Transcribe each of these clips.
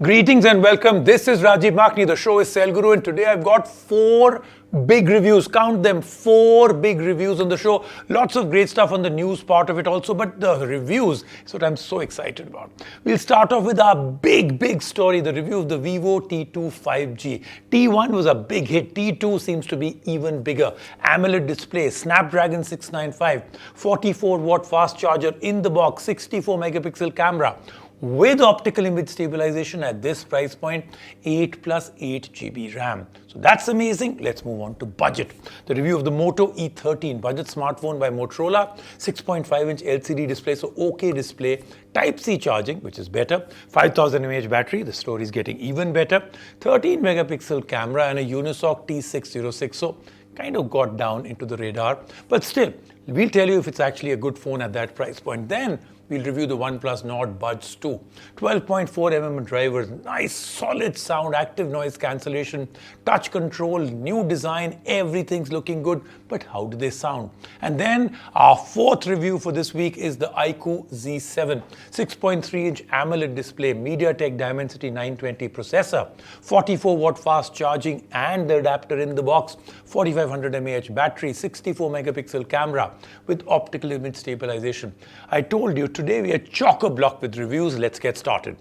Greetings and welcome. This is Rajiv Makni. The show is Sale Guru, and today I've got 4 big reviews. Count them, 4 big reviews on the show. Lots of great stuff on the news part of it also, but the reviews is what I'm so excited about. We'll start off with our big story, the review of the Vivo T2 5G. T1 was a big hit. T2 seems to be even bigger. AMOLED display, Snapdragon 695, 44-watt fast charger in the box, 64 megapixel camera, with optical image stabilization at this price point, 8 plus 8 GB RAM. So that's amazing. Let's move on to budget. The review of the Moto E13, budget smartphone by Motorola, 6.5-inch LCD display, so OK display, Type-C charging, which is better, 5000 mAh battery, the story is getting even better, 13 megapixel camera and a Unisoc T606, so kind of got down into the radar, but still, we'll tell you if it's actually a good phone at that price point. Then we'll review the OnePlus Nord Buds 2. 12.4mm drivers, nice solid sound, active noise cancellation, touch control, new design, everything's looking good, but how do they sound? And then our 4th review for this week is the iQOO Z7. 6.3-inch AMOLED display, MediaTek Dimensity 920 processor, 44-watt fast charging and the adapter in the box, 4500 mAh battery, 64 megapixel camera with optical image stabilization. I told you, today we are chock-a-block with reviews. Let's get started.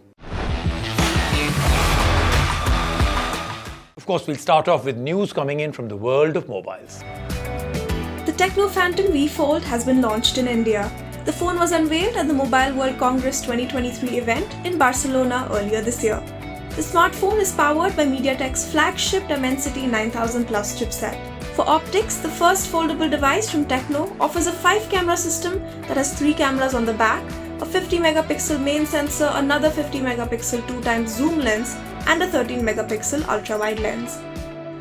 Of course, we'll start off with news coming in from the world of mobiles. The Techno Phantom V Fold has been launched in India. The phone was unveiled at the Mobile World Congress 2023 event in Barcelona earlier this year. The smartphone is powered by MediaTek's flagship Dimensity 9000 Plus chipset. For optics, the first foldable device from Techno offers a 5-camera system that has 3 cameras on the back, a 50-megapixel main sensor, another 50-megapixel 2x zoom lens, and a 13-megapixel ultra-wide lens.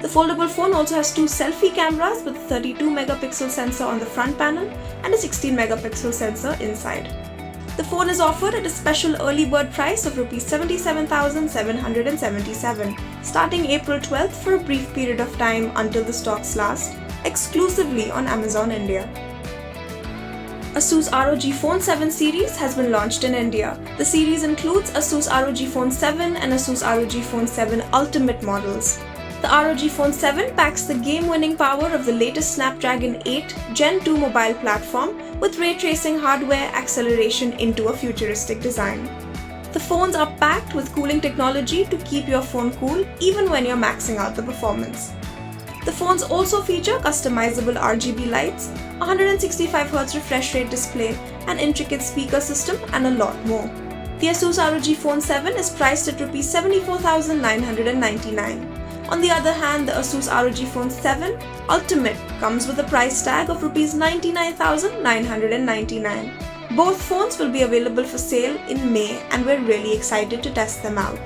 The foldable phone also has 2 selfie cameras with a 32-megapixel sensor on the front panel and a 16-megapixel sensor inside. The phone is offered at a special early bird price of Rs 77,777, starting April 12th for a brief period of time until the stocks last, exclusively on Amazon India. ASUS ROG Phone 7 series has been launched in India. The series includes ASUS ROG Phone 7 and ASUS ROG Phone 7 Ultimate models. The ROG Phone 7 packs the game-winning power of the latest Snapdragon 8 Gen 2 mobile platform with ray tracing hardware acceleration into a futuristic design. The phones are packed with cooling technology to keep your phone cool even when you're maxing out the performance. The phones also feature customizable RGB lights, 165Hz refresh rate display, an intricate speaker system, and a lot more. The ASUS ROG Phone 7 is priced at Rs 74,999. On the other hand, the ASUS ROG Phone 7 Ultimate comes with a price tag of Rs 99,999. Both phones will be available for sale in May, and we're really excited to test them out.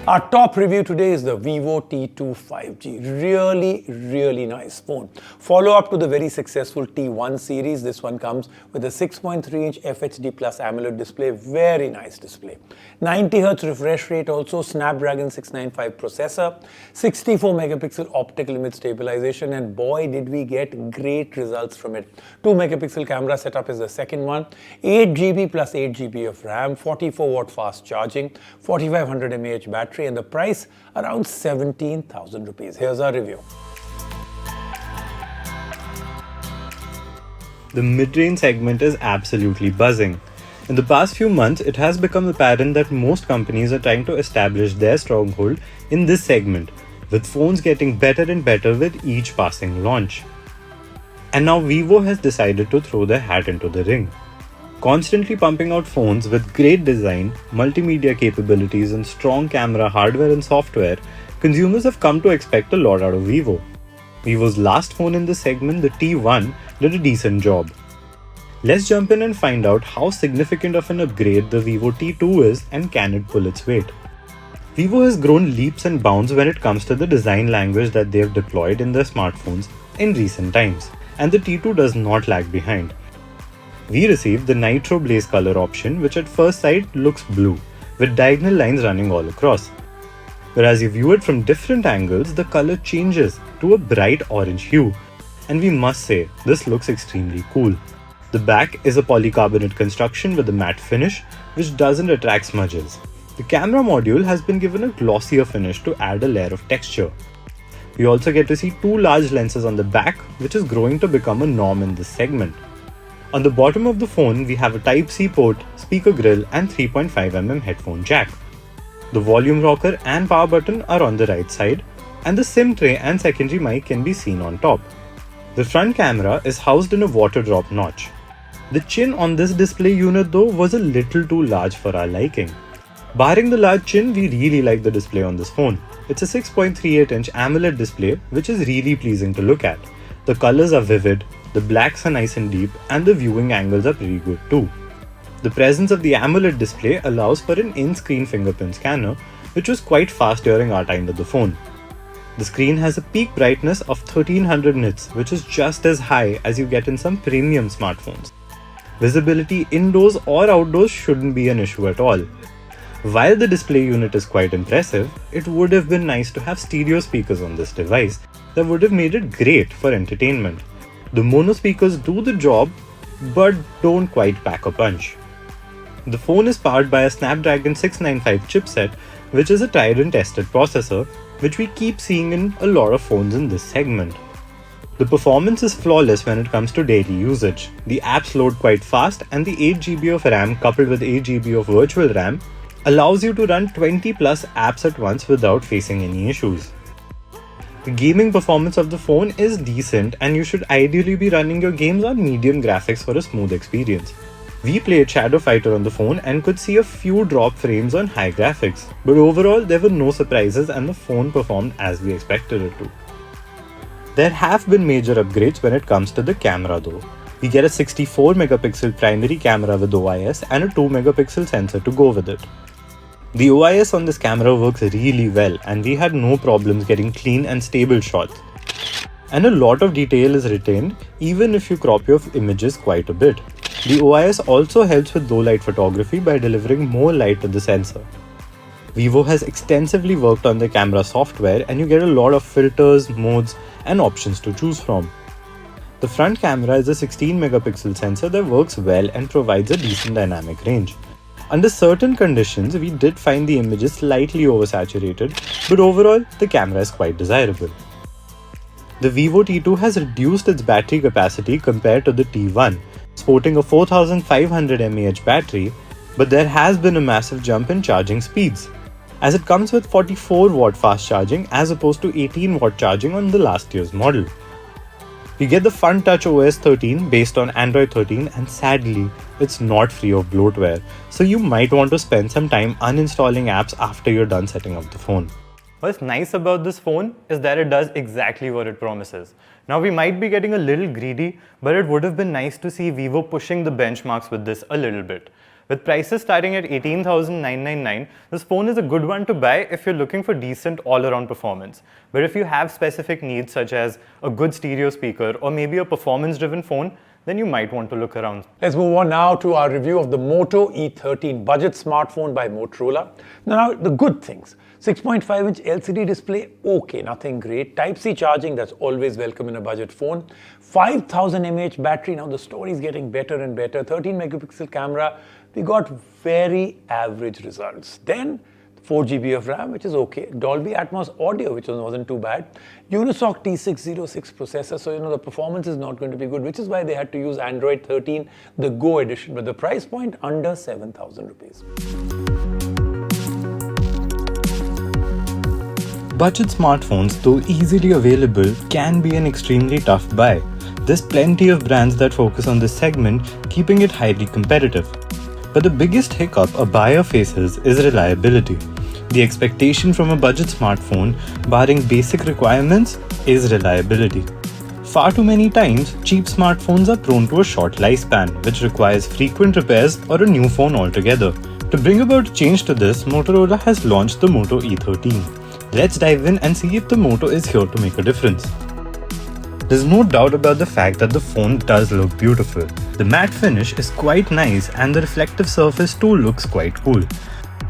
Our top review today is the Vivo T2 5G. Really nice phone. Follow up to the very successful T1 series. This one comes with a 6.3-inch FHD Plus AMOLED display. Very nice display. 90Hz refresh rate also, Snapdragon 695 processor, 64 megapixel optical image stabilization, and boy did we get great results from it. 2 megapixel camera setup is the second one, 8 GB plus 8 GB of RAM, 44-watt fast charging, 4500 mAh battery, and the price around 17,000 rupees. Here's our review. The mid-range segment is absolutely buzzing. In the past few months, it has become apparent that most companies are trying to establish their stronghold in this segment, with phones getting better and better with each passing launch. And now Vivo has decided to throw their hat into the ring. Constantly pumping out phones with great design, multimedia capabilities, and strong camera hardware and software, consumers have come to expect a lot out of Vivo. Vivo's last phone in this segment, the T1, did a decent job. Let's jump in and find out how significant of an upgrade the Vivo T2 is and can it pull its weight. Vivo has grown leaps and bounds when it comes to the design language that they have deployed in their smartphones in recent times, and the T2 does not lag behind. We received the Nitro Blaze color option, which at first sight looks blue, with diagonal lines running all across. But as you view it from different angles, the color changes to a bright orange hue, and we must say, this looks extremely cool. The back is a polycarbonate construction with a matte finish, which doesn't attract smudges. The camera module has been given a glossier finish to add a layer of texture. We also get to see two large lenses on the back, which is growing to become a norm in this segment. On the bottom of the phone, we have a Type-C port, speaker grill and 3.5mm headphone jack. The volume rocker and power button are on the right side, and the SIM tray and secondary mic can be seen on top. The front camera is housed in a water drop notch. The chin on this display unit though was a little too large for our liking. Barring the large chin, we really like the display on this phone. It's a 6.38-inch AMOLED display, which is really pleasing to look at. The colors are vivid, the blacks are nice and deep, and the viewing angles are pretty good too. The presence of the AMOLED display allows for an in-screen fingerprint scanner, which was quite fast during our time with the phone. The screen has a peak brightness of 1300 nits, which is just as high as you get in some premium smartphones. Visibility indoors or outdoors shouldn't be an issue at all. While the display unit is quite impressive, it would have been nice to have stereo speakers on this device that would have made it great for entertainment. The mono speakers do the job, but don't quite pack a punch. The phone is powered by a Snapdragon 695 chipset, which is a tried and tested processor, which we keep seeing in a lot of phones in this segment. The performance is flawless when it comes to daily usage. The apps load quite fast, and the 8GB of RAM coupled with 8GB of virtual RAM allows you to run 20 plus apps at once without facing any issues. The gaming performance of the phone is decent, and you should ideally be running your games on medium graphics for a smooth experience. We played Shadow Fighter on the phone and could see a few drop frames on high graphics, but overall there were no surprises and the phone performed as we expected it to. There have been major upgrades when it comes to the camera though. We get a 64 megapixel primary camera with OIS and a 2 megapixel sensor to go with it. The OIS on this camera works really well, and we had no problems getting clean and stable shots. And a lot of detail is retained even if you crop your images quite a bit. The OIS also helps with low light photography by delivering more light to the sensor. Vivo has extensively worked on the camera software, and you get a lot of filters, modes and options to choose from. The front camera is a 16 megapixel sensor that works well and provides a decent dynamic range. Under certain conditions, we did find the images slightly oversaturated, but overall, the camera is quite desirable. The Vivo T2 has reduced its battery capacity compared to the T1, sporting a 4500 mAh battery, but there has been a massive jump in charging speeds, as it comes with 44 watt fast charging as opposed to 18 watt charging on the last year's model. We get the Fun Touch OS 13 based on Android 13, and sadly, it's not free of bloatware, so you might want to spend some time uninstalling apps after you're done setting up the phone. What's nice about this phone is that it does exactly what it promises. Now we might be getting a little greedy, but it would have been nice to see Vivo pushing the benchmarks with this a little bit. With prices starting at 18,999, this phone is a good one to buy if you're looking for decent all-around performance. But if you have specific needs such as a good stereo speaker or maybe a performance-driven phone, then you might want to look around. Let's move on now to our review of the Moto E13 budget smartphone by Motorola. Now, the good things. 6.5-inch LCD display, okay, nothing great. Type-C charging, that's always welcome in a budget phone. 5000 mAh battery, now the story is getting better and better. 13 megapixel camera, we got very average results. Then 4GB of RAM, which is okay. Dolby Atmos audio, which wasn't too bad. Unisoc T606 processor, so the performance is not going to be good, which is why they had to use Android 13, the Go edition, but the price point under 7,000 rupees. Budget smartphones, though easily available, can be an extremely tough buy. There's plenty of brands that focus on this segment, keeping it highly competitive. But the biggest hiccup a buyer faces is reliability. The expectation from a budget smartphone, barring basic requirements, is reliability. Far too many times, cheap smartphones are prone to a short lifespan, which requires frequent repairs or a new phone altogether. To bring about a change to this, Motorola has launched the Moto E13. Let's dive in and see if the Moto is here to make a difference. There's no doubt about the fact that the phone does look beautiful. The matte finish is quite nice and the reflective surface too looks quite cool.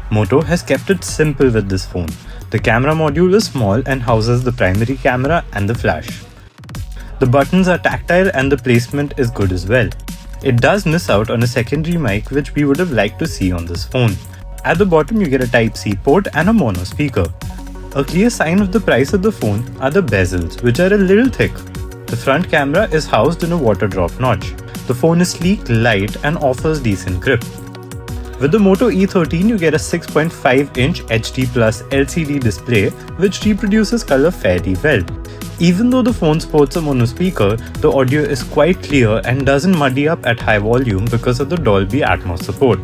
Moto has kept it simple with this phone. The camera module is small and houses the primary camera and the flash. The buttons are tactile and the placement is good as well. It does miss out on a secondary mic which we would have liked to see on this phone. At the bottom you get a Type-C port and a mono speaker. A clear sign of the price of the phone are the bezels, which are a little thick. The front camera is housed in a water drop notch. The phone is sleek, light and offers decent grip. With the Moto E13 you get a 6.5-inch HD Plus LCD display which reproduces color fairly well. Even though the phone sports a mono speaker, the audio is quite clear and doesn't muddy up at high volume because of the Dolby Atmos support.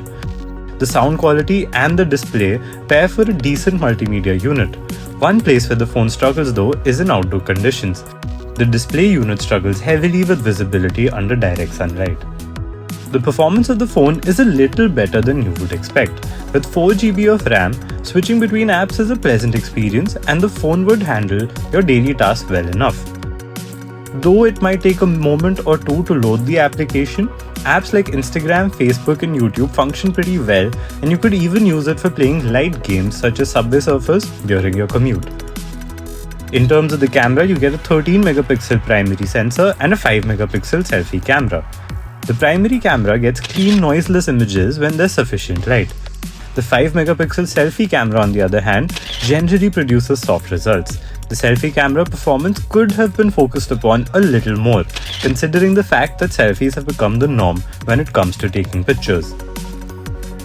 The sound quality and the display pair for a decent multimedia unit. One place where the phone struggles though is in outdoor conditions. The display unit struggles heavily with visibility under direct sunlight. The performance of the phone is a little better than you would expect. With 4GB of RAM, switching between apps is a pleasant experience and the phone would handle your daily tasks well enough. Though it might take a moment or two to load the application, apps like Instagram, Facebook and YouTube function pretty well and you could even use it for playing light games such as Subway Surfers during your commute. In terms of the camera, you get a 13-megapixel primary sensor and a 5-megapixel selfie camera. The primary camera gets clean noiseless images when there's sufficient light. The 5-megapixel selfie camera on the other hand generally produces soft results. The selfie camera performance could have been focused upon a little more, considering the fact that selfies have become the norm when it comes to taking pictures.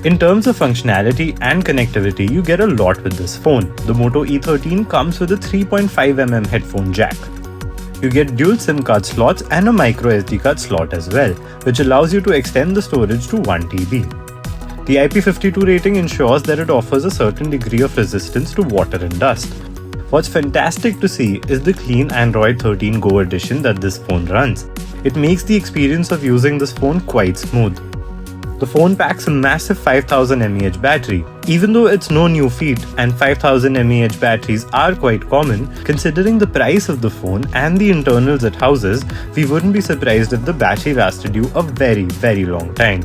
In terms of functionality and connectivity, you get a lot with this phone. The Moto E13 comes with a 3.5mm headphone jack. You get dual SIM card slots and a micro SD card slot as well, which allows you to extend the storage to 1TB. The IP52 rating ensures that it offers a certain degree of resistance to water and dust. What's fantastic to see is the clean Android 13 Go edition that this phone runs. It makes the experience of using this phone quite smooth. The phone packs a massive 5000 mAh battery. Even though it's no new feat and 5000 mAh batteries are quite common, considering the price of the phone and the internals it houses, we wouldn't be surprised if the battery lasted you a very long time.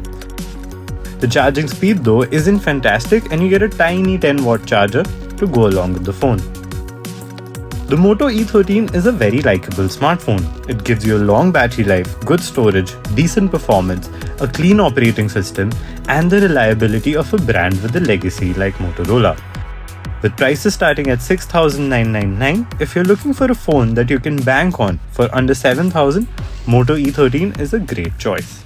The charging speed though isn't fantastic and you get a tiny 10-watt charger to go along with the phone. The Moto E13 is a very likable smartphone. It gives you a long battery life, good storage, decent performance, a clean operating system, and the reliability of a brand with a legacy like Motorola. With prices starting at 6,999, if you're looking for a phone that you can bank on for under 7,000, Moto E13 is a great choice.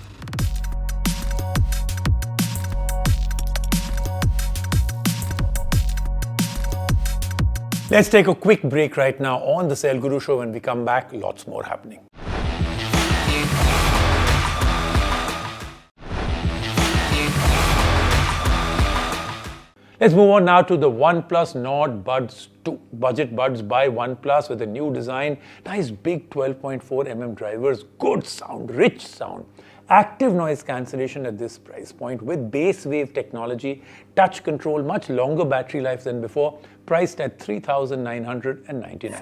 Let's take a quick break right now on the Sale Guru Show. When we come back, lots more happening. Let's move on now to the OnePlus Nord Buds 2. Budget buds by OnePlus with a new design. Nice big 12.4mm drivers, good sound, rich sound. Active noise cancellation at this price point with base wave technology, touch control, much longer battery life than before, priced at $3,999.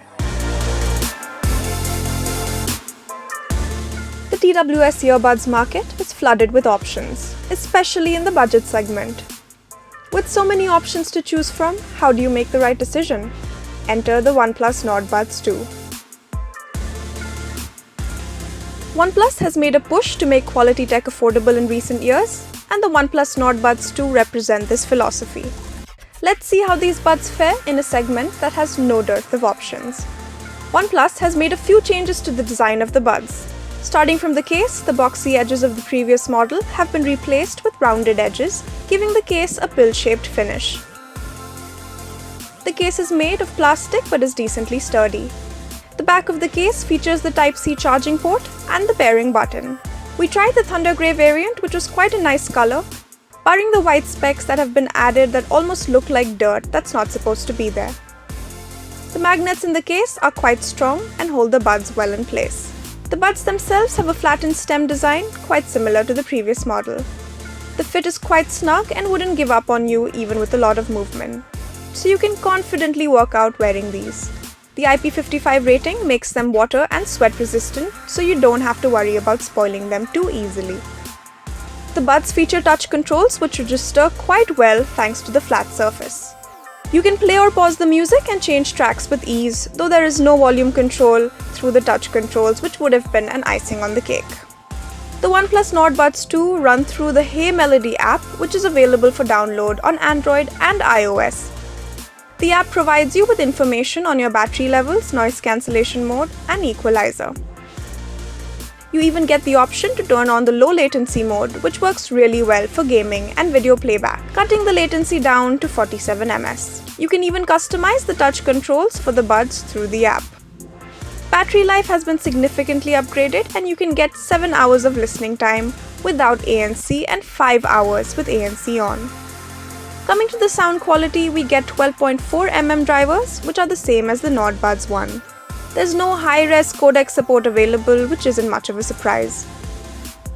The TWS earbuds market is flooded with options, especially in the budget segment. With so many options to choose from, how do you make the right decision? Enter the OnePlus Nord Buds 2. OnePlus has made a push to make quality tech affordable in recent years, and the OnePlus Nord Buds 2 represent this philosophy. Let's see how these buds fare in a segment that has no dearth of options. OnePlus has made a few changes to the design of the buds. Starting from the case, the boxy edges of the previous model have been replaced with rounded edges, giving the case a pill-shaped finish. The case is made of plastic but is decently sturdy. The back of the case features the Type-C charging port and the pairing button. We tried the Thunder Grey variant, which was quite a nice color, barring the white specks that have been added that almost look like dirt that's not supposed to be there. The magnets in the case are quite strong and hold the buds well in place. The buds themselves have a flattened stem design, quite similar to the previous model. The fit is quite snug and wouldn't give up on you even with a lot of movement. So you can confidently work out wearing these. The IP55 rating makes them water and sweat resistant, so you don't have to worry about spoiling them too easily. The buds feature touch controls which register quite well thanks to the flat surface. You can play or pause the music and change tracks with ease, though there is no volume control through the touch controls, which would have been an icing on the cake. The OnePlus Nordbots 2 run through the Hey Melody app, which is available for download on Android and iOS. The app provides you with information on your battery levels, noise cancellation mode, and equalizer. You even get the option to turn on the low latency mode, which works really well for gaming and video playback, cutting the latency down to 47 ms. You can even customize the touch controls for the buds through the app. Battery life has been significantly upgraded and you can get 7 hours of listening time without ANC and 5 hours with ANC on. Coming to the sound quality, we get 12.4mm drivers, which are the same as the Nordbuds one. There's no high-res codec support available, which isn't much of a surprise.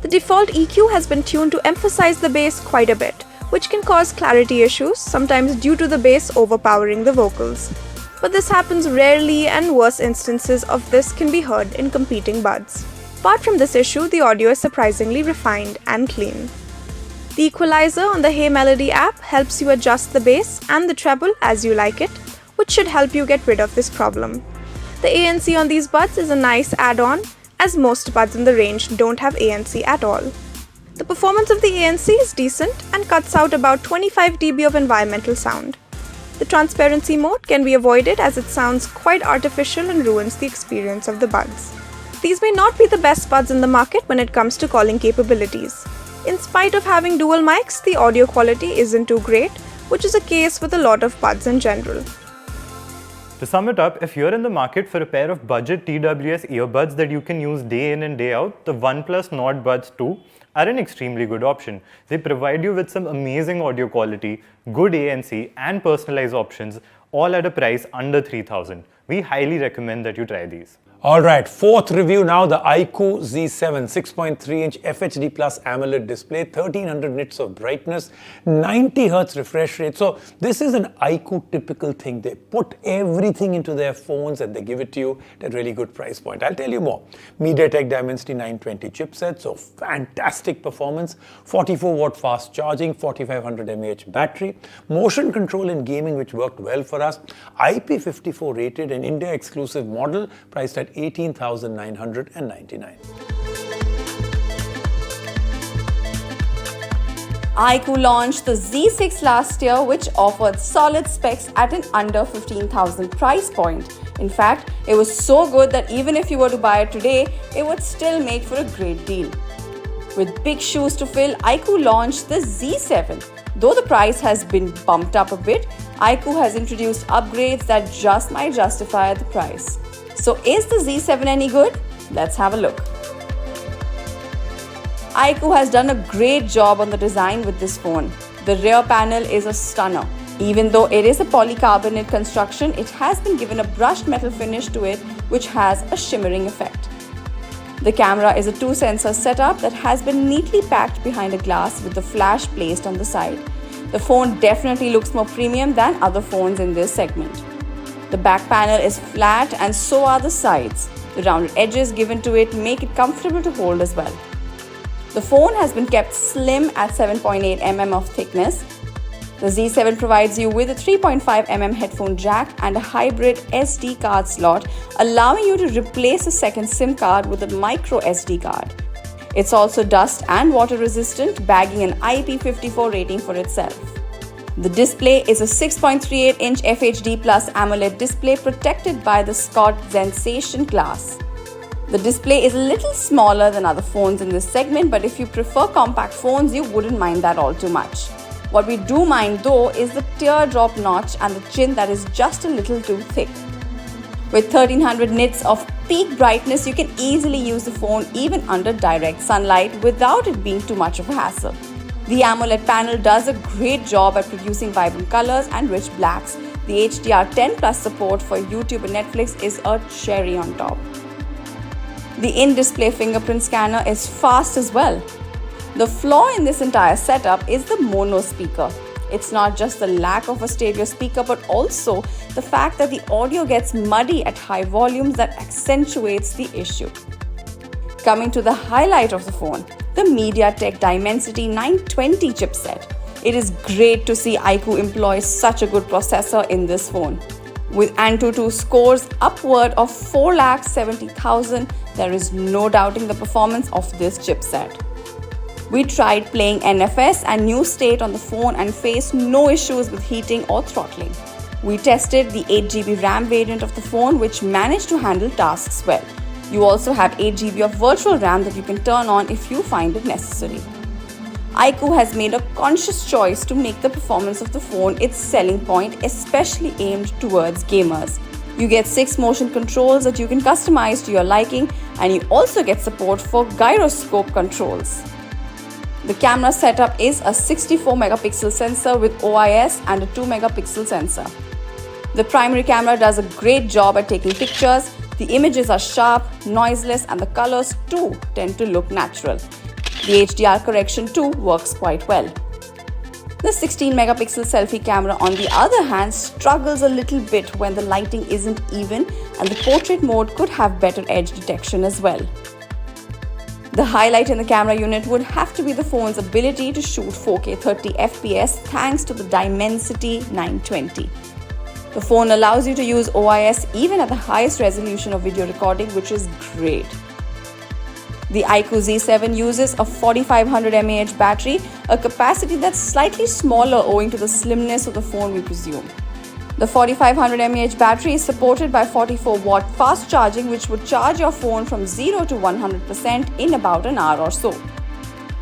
The default EQ has been tuned to emphasize the bass quite a bit, which can cause clarity issues, sometimes due to the bass overpowering the vocals. But this happens rarely, and worse instances of this can be heard in competing buds. Apart from this issue, the audio is surprisingly refined and clean. The equalizer on the Hey Melody app helps you adjust the bass and the treble as you like it, which should help you get rid of this problem. The ANC on these buds is a nice add-on, as most buds in the range don't have ANC at all. The performance of the ANC is decent and cuts out about 25 dB of environmental sound. The transparency mode can be avoided as it sounds quite artificial and ruins the experience of the buds. These may not be the best buds in the market when it comes to calling capabilities. In spite of having dual mics, the audio quality isn't too great, which is a case with a lot of buds in general. To sum it up, if you're in the market for a pair of budget TWS earbuds that you can use day in and day out, the OnePlus Nord Buds 2 are an extremely good option. They provide you with some amazing audio quality, good ANC and personalized options, all at a price under 3,000. We highly recommend that you try these. Alright, fourth review now, the iQOO Z7 6.3-inch FHD Plus AMOLED display, 1300 nits of brightness, 90 Hz refresh rate. So this is an iQOO typical thing. They put everything into their phones and they give it to you at a really good price point. I'll tell you more. MediaTek Dimensity 920 chipset, so fantastic performance, 44 watt fast charging, 4500 mAh battery, motion control in gaming which worked well for us, IP54 rated and India exclusive model priced at 18,999. iQOO launched the Z6 last year, which offered solid specs at an under 15,000 price point. In fact, it was so good that even if you were to buy it today, it would still make for a great deal. With big shoes to fill, iQOO launched the Z7. Though the price has been bumped up a bit, iQOO has introduced upgrades that just might justify the price. So is the Z7 any good? Let's have a look. iQOO has done a great job on the design with this phone. The rear panel is a stunner. Even though it is a polycarbonate construction, it has been given a brushed metal finish to it, which has a shimmering effect. The camera is a 2-sensor setup that has been neatly packed behind a glass with the flash placed on the side. The phone definitely looks more premium than other phones in this segment. The back panel is flat and so are the sides. The rounded edges given to it make it comfortable to hold as well. The phone has been kept slim at 7.8 mm of thickness. The Z7 provides you with a 3.5 mm headphone jack and a hybrid SD card slot, allowing you to replace a second SIM card with a micro SD card. It's also dust and water resistant, bagging an IP54 rating for itself. The display is a 6.38-inch FHD Plus AMOLED display protected by the Scott Sensation glass. The display is a little smaller than other phones in this segment, but if you prefer compact phones, you wouldn't mind that all too much. What we do mind though is the teardrop notch and the chin that is just a little too thick. With 1300 nits of peak brightness, you can easily use the phone even under direct sunlight without it being too much of a hassle. The AMOLED panel does a great job at producing vibrant colors and rich blacks. The HDR10 Plus support for YouTube and Netflix is a cherry on top. The in-display fingerprint scanner is fast as well. The flaw in this entire setup is the mono speaker. It's not just the lack of a stereo speaker, but also the fact that the audio gets muddy at high volumes that accentuates the issue. Coming to the highlight of the phone, the MediaTek Dimensity 920 chipset. It is great to see iQOO employ such a good processor in this phone. With AnTuTu scores upward of 4,70,000, There is no doubting the performance of this chipset. We tried playing NFS and New State on the phone and faced no issues with heating or throttling. We tested the 8GB RAM variant of the phone, which managed to handle tasks well. You also have 8GB of virtual RAM that you can turn on if you find it necessary. iQOO has made a conscious choice to make the performance of the phone its selling point, especially aimed towards gamers. You get 6 motion controls that you can customize to your liking, and you also get support for gyroscope controls. The camera setup is a 64-megapixel sensor with OIS and a 2-megapixel sensor. The primary camera does a great job at taking pictures. The images are sharp, noiseless, and the colors too tend to look natural. The HDR correction too works quite well. The 16-megapixel selfie camera, on the other hand, struggles a little bit when the lighting isn't even, and the portrait mode could have better edge detection as well. The highlight in the camera unit would have to be the phone's ability to shoot 4K 30fps thanks to the Dimensity 920. The phone allows you to use OIS even at the highest resolution of video recording, which is great. The iQOO Z7 uses a 4500 mAh battery, a capacity that's slightly smaller owing to the slimness of the phone, we presume. The 4500 mAh battery is supported by 44-watt fast charging, which would charge your phone from 0 to 100% in about an hour or so.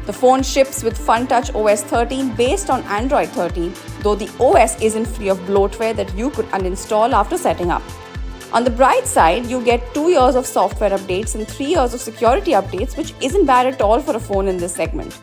The phone ships with FunTouch OS 13 based on Android 13, though the OS isn't free of bloatware that you could uninstall after setting up. On the bright side, you get 2 years of software updates and 3 years of security updates, which isn't bad at all for a phone in this segment.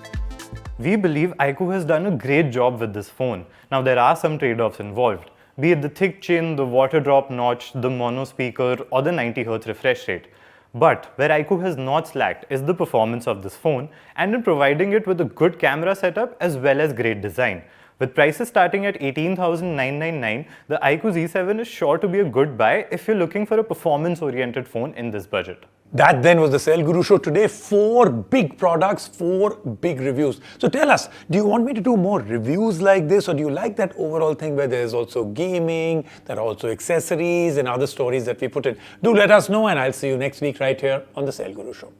We believe iQOO has done a great job with this phone. Now there are some trade-offs involved, be it the thick chin, the water drop notch, the mono speaker, or the 90Hz refresh rate. But where iQOO has not slacked is the performance of this phone and in providing it with a good camera setup as well as great design. With prices starting at $18,999, the iQOO Z7 is sure to be a good buy if you're looking for a performance-oriented phone in this budget. That then was the Sale Guru Show today. 4 big products, 4 big reviews. So tell us, do you want me to do more reviews like this, or do you like that overall thing where there's also gaming, there are also accessories and other stories that we put in? Do let us know, and I'll see you next week right here on the Sale Guru Show.